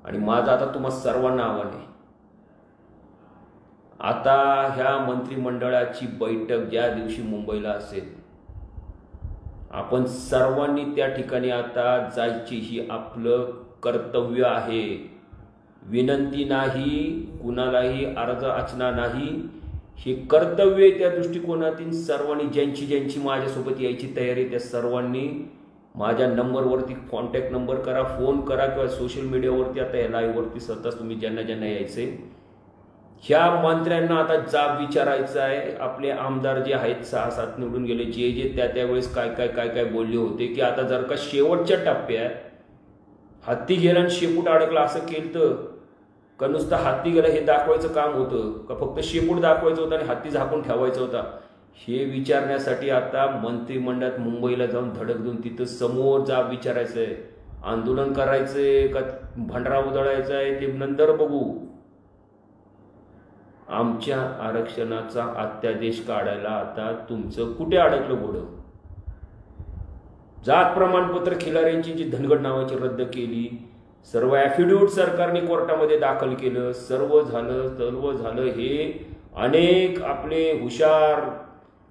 आणि माझं आता तुम्हा सर्वांना आव्हान आहे, आता ह्या मंत्रिमंडळाची बैठक ज्या दिवशी मुंबईला असेल, आपण सर्वांनी त्या ठिकाणी आता जायची ही आपलं कर्तव्य आहे. विनंती नाही, कुणालाही अर्ज अचना नाही, हे कर्तव्य त्या दृष्टिकोनातून सर्वांनी ज्यांची ज्यांची माझ्यासोबत यायची तयारी त्या सर्वांनी माझ्या नंबरवरती कॉन्टॅक्ट नंबर करा, फोन करा किंवा सोशल मीडियावरती आता या लाईव्हवरती स्वतःच तुम्ही ज्यांना ज्यांना यायचे ह्या मंत्र्यांना आता जाब विचारायचा आहे. आपले आमदार जे आहेत 6-7 निवडून गेले, जे जे त्यावेळेस काय काय काय काय बोलले होते की आता जर का शेवटच्या टप्प्यात हत्ती गेला आणि शेपूट अडकला असं केलं का नुसतं हत्ती गेला हे दाखवायचं काम होतं का फक्त शेपूट दाखवायचं होतं आणि हत्ती झाकून ठेवायचा होता, हे विचारण्यासाठी आता मंत्रिमंडळात मुंबईला जाऊन धडक देऊन तिथं समोर जाब विचारायचं आहे. आंदोलन करायचंय का भंडारा उधळायचा आहे ते नंतर बघू. आमच्या आरक्षणाचा अध्यादेश काढायला आता तुमचं कुठे अडकलं घोडं? जात प्रमाणपत्र खिलाऱ्यांची जी धनगड नावाची रद्द केली, सर्व ॲफिडेव्हिट सरकारने कोर्टामध्ये दाखल केलं, सर्व झालं. हे अनेक आपले हुशार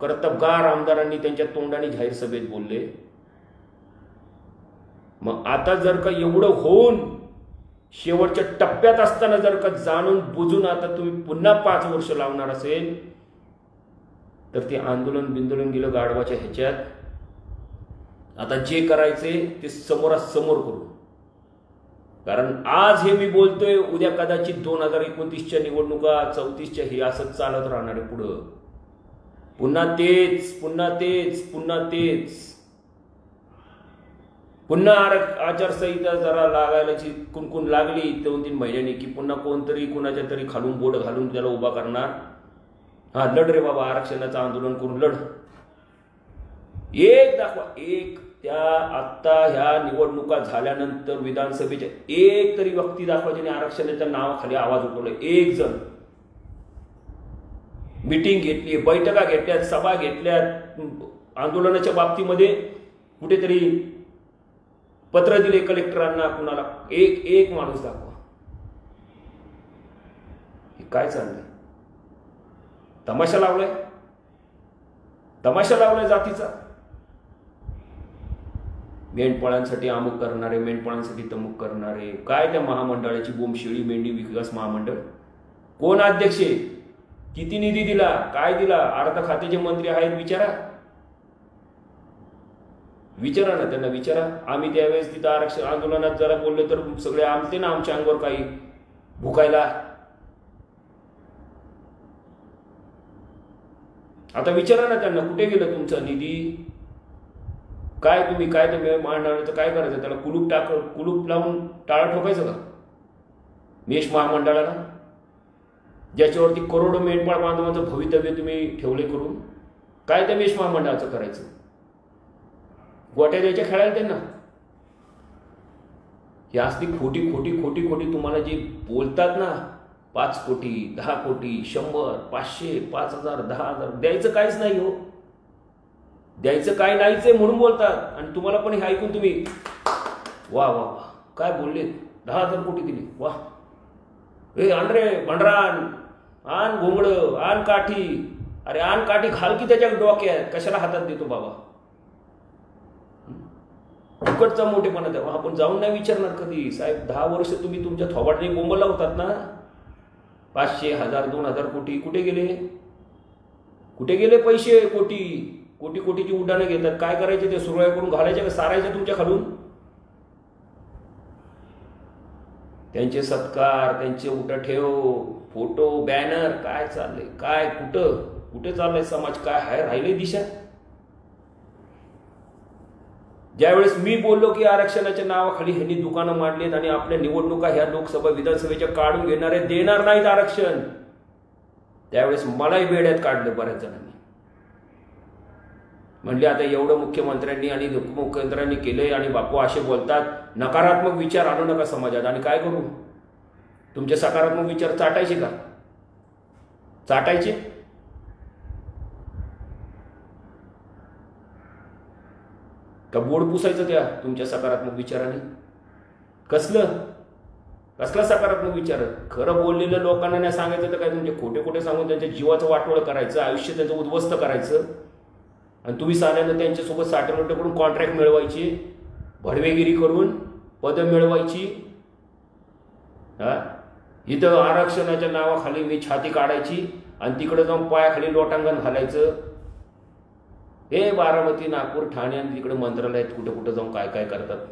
कर्तबगार आमदारांनी त्यांच्या तोंडाने जाहीर सभेत बोलले. मग आता जर का एवढं होऊन शेवटच्या टप्प्यात असताना जर का जाणून बुजून आता तुम्ही पुन्हा 5 वर्ष लावणार असेल तर ते आंदोलन गेलं गाढवाच्या ह्याच्यात. आता जे करायचे ते समोरासमोर करू. कारण आज हे मी बोलतोय, उद्या कदाचित 2029च्या निवडणुका, 34च्या हे असंच चालत राहणार आहे पुढं. पुन्हा तेच पुन्हा आचारसंहिता जरा लागायला कुणकुण लागली 2-3 महिन्यांनी की पुन्हा कोणतरी कुणाच्या तरी खालून बोट घालून त्याला उभा करणार. हा, लढ रे बाबा, आरक्षणाचं आंदोलन करून लढ. एक दाखवा, एक त्या आत्ता ह्या निवडणुका झाल्यानंतर विधानसभेच्या एक तरी व्यक्ती दाखवा ज्याने आरक्षणाच्या नावाखाली आवाज उठवला. एक जण मीटिंग घेतली, बैठका घेतल्यात, सभा घेतल्यात, आंदोलनाच्या बाबतीमध्ये कुठेतरी पत्र दिले कलेक्टरांना, कुणाला एक माणूस दाखवा. हे काय चाललंय? तमाशा लावलाय जातीचा. मेंढपाळांसाठी अमुक करणारे, मेंढपाळांसाठी तमुक करणारे. काय त्या महामंडळाची बोंबशिळी, मेंढी विकास महामंडळ, कोण अध्यक्ष, किती निधी दिला, काय दिला? अर्थ खात्याचे मंत्री आहेत, विचारा ना त्यांना, विचारा. आम्ही त्यावेळेस तिथं आरक्षण आंदोलनात जरा बोललो तर सगळे आमचे ना आमच्या अंगावर काही भुकायला. आता विचारा ना त्यांना, कुठे गेलं तुमचा निधी? काय तुम्ही महामंडळाचं काय करायचं? त्याला कुलूप लावून टाळा ठोकायचं का मेष महामंडळाला, ज्याच्यावरती करोडो मेंढपाळ बांधवांचं भवितव्य तुम्ही ठेवले करून? काय त्या मेष महामंडळाचं करायचं? गोट्या द्यायच्या खेळायला त्यांना? ही असली खोटी तुम्हाला जे बोलतात ना, 5 कोटी, 10 कोटी, 100, 500, 5000, 10,000 द्यायचं काहीच नाही हो. द्यायचं काय नाहीच म्हणून बोलतात. आणि तुम्हाला पण हे ऐकून तुम्ही वा काय बोलले, 10,000 कोटी दिली, वा, आण रे भंडरान, आण घोंगडं, आण काठी. अरे आण काठी घाल की त्याच्या डोक्यात, कशाला हातात देतो बाबा? फुकटचा मोठेपणा द्यावा. आपण जाऊन नाही विचारणार कधी? साहेब 10 वर्ष तुम्ही तुमच्या थोबाडने बोंब लावतात ना. 500, 1000, 2000 कोटी कुठे गेले पैसे? कोटीची उड्डाणं घेतात. काय करायचे ते? सुरुवात करून घालायचे का सारायचे तुमच्या खालून? त्यांचे सत्कार, त्यांचे उठाठेव, फोटो, बॅनर, काय चाललंय? काय कुठे चाललंय समाज? काय राहिले दिशा? ज्यावेळेस मी बोललो की आरक्षणाच्या नावाखाली ह्यांनी दुकानं मांडलीत आणि आपल्या निवडणुका ह्या लोकसभा विधानसभेच्या काढून घेणारे देणार नाहीत आरक्षण, त्यावेळेस मलाही बेड्यात काढलं बऱ्याच जणांनी. म्हणले आता एवढं मुख्यमंत्र्यांनी आणि उपमुख्यमंत्र्यांनी केलंय आणि बापू असे बोलतात, नकारात्मक विचार आणू नका समाजात. आणि काय करू? तुमचे सकारात्मक विचार चाटायचे का? का बोर्ड पुसायचं त्या तुमच्या सकारात्मक विचाराने? कसलं? कसला सकारात्मक विचार? खरं बोललेल्या लोकांना नाही सांगायचं तर काय, तुमचे खोटे खोटे सांगून त्यांच्या जीवाचं वाटोळ करायचं, आयुष्य त्यांचं उद्ध्वस्त करायचं, आणि तुम्ही साऱ्यांना त्यांच्यासोबत साठवण करून कॉन्ट्रॅक्ट मिळवायची, भडवेगिरी करून पदं मिळवायची. इथं आरक्षणाच्या नावाखाली मी छाती काढायची आणि तिकडे जाऊन पायाखाली लोटांगण घालायचं. हे बारामती, नागपूर, ठाणे आणि तिकडे मंत्रालयात कुठे कुठे जाऊन काय काय करतात.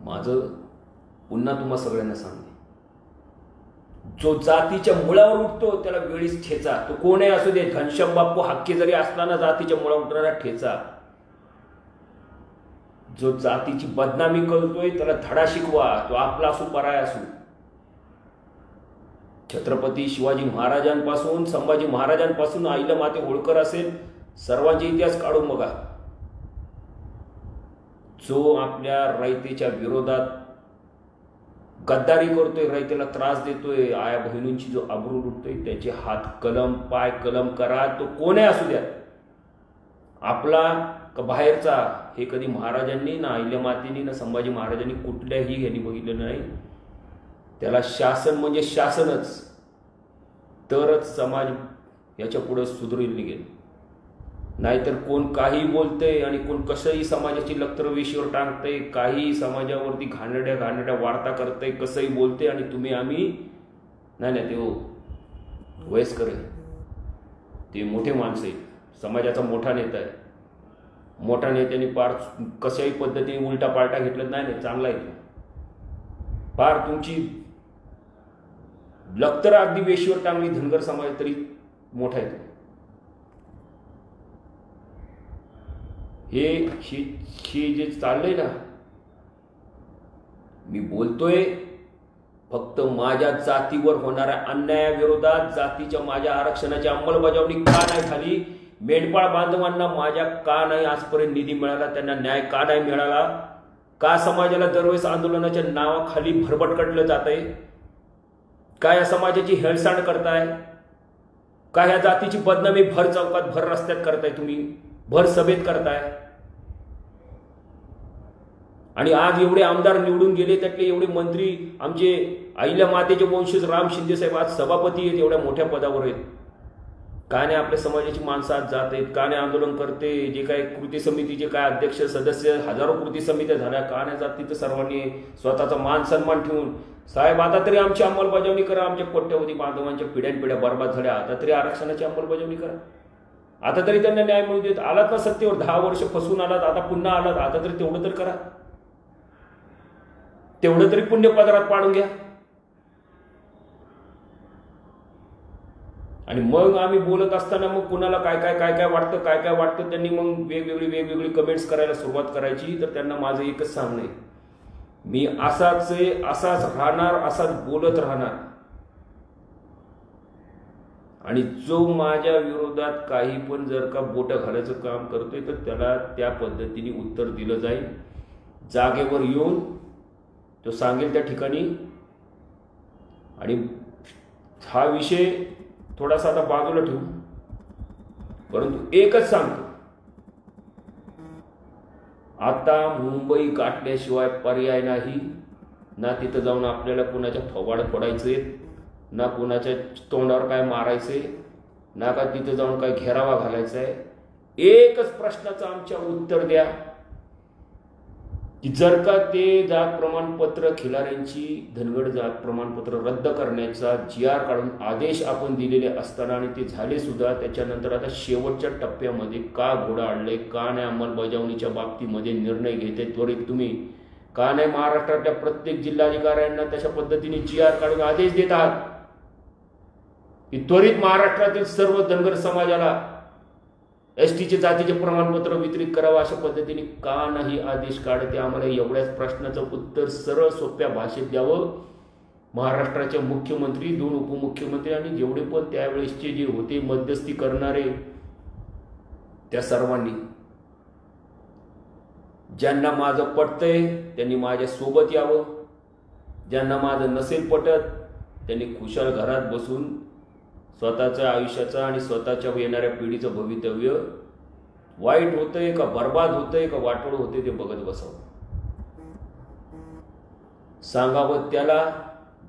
माझं पुन्हा तुम्हा सगळ्यांना सांगते, जो जातीच्या मुळावर उठतो त्याला वेळीच ठेचा. तो कोणही असू दे, घनश्याम बाप्पू हक्की जरी असताना जातीच्या मुळावर उठणारा ठेचा. जो जातीची बदनामी करतोय त्याला धडा शिकवा, तो आपला असू पराय असू. छत्रपती शिवाजी महाराजांपासून संभाजी महाराजांपासून अहिल्यामाते होळकर असेल, सर्वांचे इतिहास काढून बघा. जो आपल्या रयतेच्या विरोधात गद्दारी करतोय, रयतेला त्रास देतोय, आया बहिणींची जो आबरू लुटतोय, त्याचे हात कलम पाय कलम करा. तो कोणही असू द्या, आपला का बाहेरचा, हे कधी महाराजांनी ना अहिल्यामातेनी ना संभाजी महाराजांनी कुठल्याही यांनी बघितलं नाही. त्याला शासन म्हणजे शासनच, तरच समाज याच्या पुढे सुधरून निघेल. नाहीतर कोण काही बोलतंय आणि कोण कसंही समाजाची लक्तर वेशीवर टांगतंय, काही समाजावरती घाणेरड्या वार्ता करतंय, कसंही बोलते, आणि तुम्ही आम्ही नाही. ते वयस्कर आहे, ते मोठे माणसं आहेत, समाजाचा मोठा नेता आहे. मोठ्या नेत्याने फार कशाही पद्धतीने उलटा पालटा घेतलं नाही, चांगला आहे. फार तुमची लक्तर अगदी वेशीवर टांगली धनगर समाज तरी मोठा आहे. हे जे चाललंय ना, मी बोलतोय फक्त माझ्या जातीवर होणाऱ्या अन्यायाविरोधात. जातीच्या माझ्या आरक्षणाची अंमलबजावणी का नाही झाली? मेंढपाळ बांधवांना माझ्या का नाही आजपर्यंत निधी मिळाला? त्यांना न्याय का नाही मिळाला? का समाजाला दरवेळेस आंदोलनाच्या नावाखाली भरभटकटलं जात आहे? का या समाजाची हेळसांड करताय? का ह्या जातीची बदनामी भर चौकात भर रस्त्यात करताय, तुम्ही भर सभेत करताय? आणि आज एवढे आमदार निवडून गेले, त्यातले एवढे मंत्री आमचे अहिल्या मातेचे वंशज राम शिंदे साहेब आज सभापती आहेत, एवढ्या मोठ्या पदावर आहेत. का नाही आपल्या समाजाची माणसं आज जात आहेत? का नाही आंदोलन करते? जे काय कृती समितीचे काय अध्यक्ष सदस्य, हजारो कृती समित्या झाल्या, का नाही जात तिथं सर्वांनी स्वतःचा मान सन्मान ठेवून? साहेब आता तरी आमची अंमलबजावणी करा, आमच्या कोट्यवधी बांधवांच्या पिढ्यानपिढ्या बर्बाद झाल्या, आता तरी आरक्षणाची अंमलबजावणी करा, आता तरी त्यांना न्याय मिळू देत. आलात ना सत्तेवर, 10 वर्ष फसून आलात, आता पुन्हा आलात, आता तरी तेवढं तर करा, तेवढं तरी पुण्य पदरात पाडून घ्या. आणि मग आम्ही बोलत असताना मग कुणाला काय काय वाटतं त्यांनी मग वेगवेगळी कमेंट्स करायला सुरुवात करायची. तर त्यांना माझं एकच सांगणं आहे, मी असाच राहणार, असाच बोलत राहणार. आणि जो माझ्या विरोधात काही पण जर का बोटं घालायचं काम करतोय तर त्याला त्या पद्धतीने उत्तर दिलं जाईल. जागेवर येऊन तो सांगेल त्या ठिकाणी. आणि हा विषय थोडासा आता बाजूला ठेवू, परंतु एकच सांगतो, आता मुंबई गाठल्याशिवाय पर्याय नाही. ना तिथं जाऊन आपल्याला कुणाच्या थोबाड फोडायचे, ना कुणाच्या तोंडावर काय मारायचे, ना का तिथं जाऊन काय घेरावा घालायचा आहे. एकच प्रश्नाचं आमच्या उत्तर द्या की जर का ते जात प्रमाणपत्र खिलाऱ्यांची धनगर जात प्रमाणपत्र रद्द करण्याचा GR काढून आदेश आपण दिलेले असताना आणि ते झाले सुद्धा, त्याच्यानंतर आता शेवटच्या टप्प्यामध्ये का घोडा आणलंय? का नाही अंमलबजावणीच्या बाबतीमध्ये निर्णय घेते त्वरित तुम्ही? का नाही महाराष्ट्रातल्या प्रत्येक जिल्हाधिकाऱ्यांना तशा पद्धतीने GR काढून आदेश देत आहात की त्वरित महाराष्ट्रातील सर्व धनगर समाजाला STचे जातीचे प्रमाणपत्र वितरित करावं? अशा पद्धतीने का नाही आदेश काढते? आम्हाला एवढ्याच प्रश्नाचं उत्तर सरळ सोप्या भाषेत द्यावं. महाराष्ट्राचे मुख्यमंत्री, 2 उपमुख्यमंत्री आणि जेवढे पण त्यावेळेसचे जे होते मध्यस्थी करणारे, त्या सर्वांनी, ज्यांना माझं पटतंय त्यांनी माझ्या सोबत यावं, ज्यांना माझं नसेल पटत त्यांनी खुशाल घरात बसून स्वतःच्या आयुष्याचं आणि स्वतःच्या येणाऱ्या पिढीचं भवितव्य वाईट होतंय का बर्बाद होतंय का वाटोळ होते ते बघत बसावं. सांगावं त्याला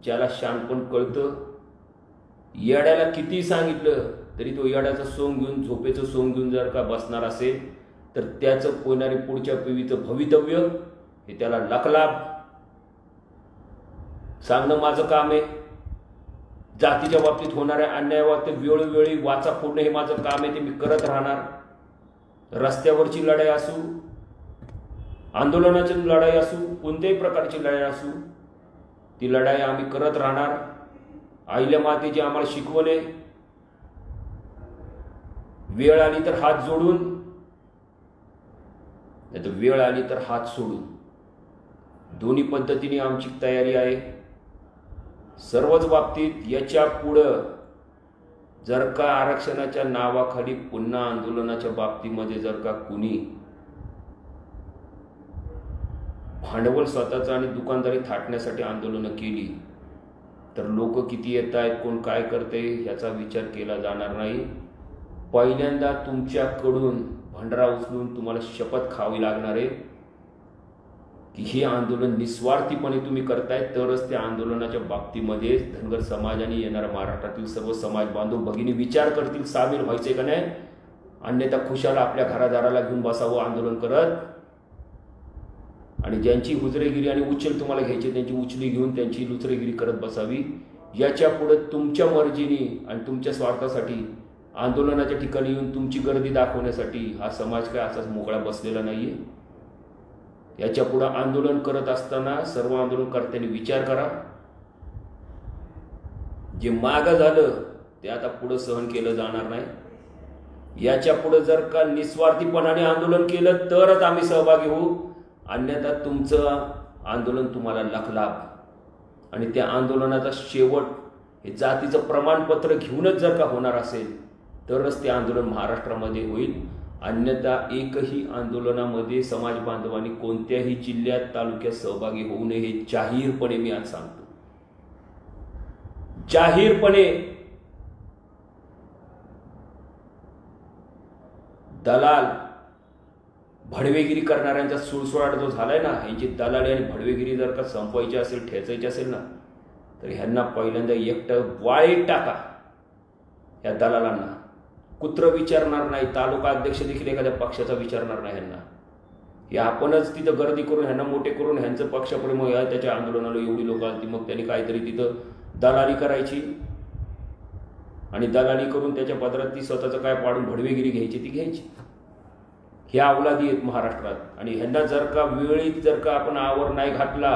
ज्याला शहाणपण कळतं. येड्याला किती सांगितलं तरी तो येड्याचं सोंग घेऊन झोपेचं सोंग घेऊन जर का बसणार असेल तर त्याचं कोणारी पुढच्या पिढीचं भवितव्य हे त्याला लखलाभ. सांगणं माझं काम आहे. जातीच्या बाबतीत होणाऱ्या अन्यायावर वेळोवेळी वाचा फोडणं हे माझं काम आहे, ते मी करत राहणार. रस्त्यावरची लढाई असू, आंदोलनाची लढाई असू, कोणत्याही प्रकारची लढाई असू, ती लढाई आम्ही करत राहणार. आईल्या मातेची आम्हाला शिकवण आहे. वेळ आली तर हात जोडून, नाही तर वेळ आली तर हात सोडून, दोन्ही पद्धतीने आमची तयारी आहे. सर्वच बाबतीत याच्या पुढं जर का आरक्षणाच्या नावाखाली पुन्हा आंदोलनाच्या बाबतीमध्ये जर का कुणी भांडवल स्वतःचं आणि दुकानदारी थाटण्यासाठी आंदोलनं केली तर लोक किती येत आहेत, कोण काय करते याचा विचार केला जाणार नाही. पहिल्यांदा तुमच्याकडून भंडारा उचलून तुम्हाला शपथ खावी लागणार आहे की हे आंदोलन निस्वार्थीपणे तुम्ही करताय, तरच त्या आंदोलनाच्या बाबतीमध्ये धनगर समाजाने येणाऱ्या महाराष्ट्रातील सर्व समाज बांधव भगिनी विचार करतील सामील व्हायचे का नाही. अन्यथा खुशाला आपल्या घरादाराला घेऊन बसावं आंदोलन करत, आणि ज्यांची हुजरेगिरी आणि उचल तुम्हाला घ्यायची त्यांची उचली घेऊन त्यांची लुचरेगिरी करत बसावी. याच्या पुढे तुमच्या मर्जीने आणि तुमच्या स्वार्थासाठी आंदोलनाच्या ठिकाणी येऊन तुमची गर्दी दाखवण्यासाठी हा समाज काय असाच मोकळा बसलेला नाहीये. याच्या पुढे आंदोलन करत असताना सर्व आंदोलनकर्त्यांनी विचार करा. जे मागं झालं ते आता पुढे सहन केलं जाणार नाही. याच्या पुढे जर का निस्वार्थीपणाने आंदोलन केलं तरच आम्ही सहभागी होऊ, अन्यथा तुमचं आंदोलन तुम्हाला लखलाभ. आणि त्या आंदोलनाचा शेवट हे जातीचं प्रमाणपत्र घेऊनच जर का होणार असेल तरच ते आंदोलन महाराष्ट्रामध्ये होईल. अन्यथा एकही आंदोलनामध्ये समाज बांधवांनी कोणत्याही जिल्ह्यात तालुक्यात सहभागी होऊ नये हे जाहीरपणे मी आज सांगतो. जाहीरपणे. दलाल भडवेगिरी करणाऱ्यांचा सुळसुळाट जो झालाय ना, यांची दलाली आणि भडवेगिरी जर का संपवायची असेल, ठेचायची असेल ना, तर ह्यांना पहिल्यांदा एकटं वाळीत टाका. या दलालांना कुत्र विचारणार नाही, तालुका अध्यक्ष देखील एखाद्या पक्षाचा विचारणार नाही ह्यांना. हे आपणच तिथं गर्दी करून ह्यांना मोठे करून ह्यांचं पक्षापुढे मग त्याच्या आंदोलनाला एवढी लोक आली, मग त्यांनी काहीतरी तिथं दलाली करायची आणि दलाली करून त्याच्या पदरात ती स्वतःचं काय पाडून भडवेगिरी घ्यायची ती घ्यायची. हे अवलादी आहेत महाराष्ट्रात. आणि ह्यांना जर का वेळीत जर का आपण आवर नाही घातला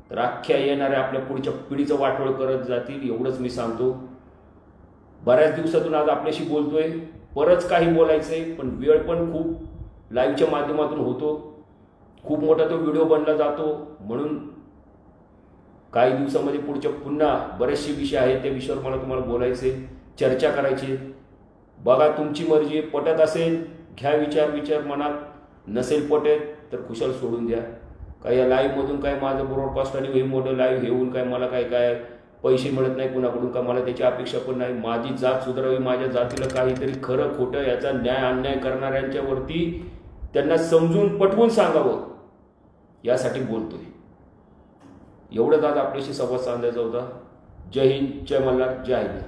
तर अख्ख्या येणाऱ्या आपल्या पुढच्या पिढीचं वाटोळ करत जातील. एवढंच मी सांगतो. बऱ्याच दिवसातून आज आपल्याशी बोलतोय, परच काही बोलायचंय, पण वेळ पण खूप लाईव्हच्या माध्यमातून होतो, खूप मोठा तो व्हिडिओ बनला जातो. म्हणून काही दिवसामध्ये पुढच्या पुन्हा बरेचसे विषय आहेत, त्या विषयावर मला तुम्हाला बोलायचे, चर्चा करायची. बघा तुमची मर्जी, पटत असेल घ्या विचार मनात, नसेल पटेल तर कुशाल सोडून द्या. काय या लाईव्हमधून काय माझं ब्रॉडकास्ट आणि हे मोठं लाईव्ह घेऊन काय मला काय पैसे मिळत नाही कुणाकडून, का मला त्याची अपेक्षा पण नाही. माझी जात सुधारावी, माझ्या जातीला काहीतरी खरं खोटं याचा न्याय अन्याय करणाऱ्यांच्यावरती त्यांना समजून पटवून सांगावं यासाठी बोलतोय. एवढंच आज आपल्याशी संवाद साधायचा होता. जय हिंद, जय मल्हार, जय हिंद.